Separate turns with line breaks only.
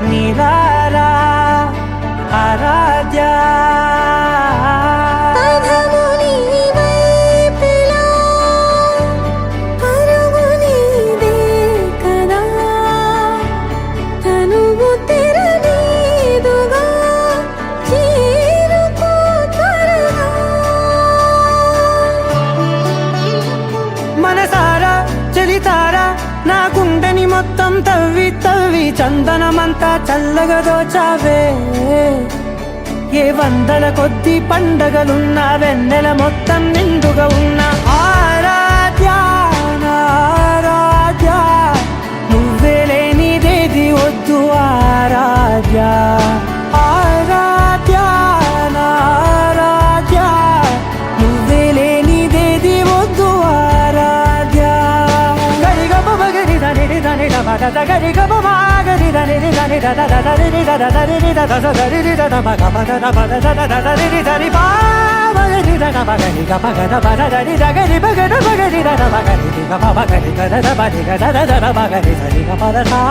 నీలారా ఆరాధ్య మనసారా చలితారా నా గుండెని మొత్తం తవ్వి తవ్వి చందనమంతా చల్లగా దోచావే ఏ వందల కొద్ది పండగలున్న వెన్నెల మొత్తం నిండుగా ఉన్న ఆరాధ్య ఆరాధ్య నువ్వే లేనిదేది వద్దు ఆరాధ్య ఆరాధ్య ఆరాధ్య నువ్వే లేనిదేది వద్దు ఆరాధ్య గరి గమ గరి దని దని గమ గరి గమ గరి దని దని ద ద ద రి ద ద ద రి ద ద ద రి ద ద మ గమ ద ద మ ద ద ద ద రి ద రి బా గరి ద గమ గరి గమ గ ద మ ద ద రి ద గరి బ గ ద మ గరి ద ద మ గరి ద మ మ గరి ద ద ద మ రి గ ద ద ద మ గరి ద రి గ మ ద సా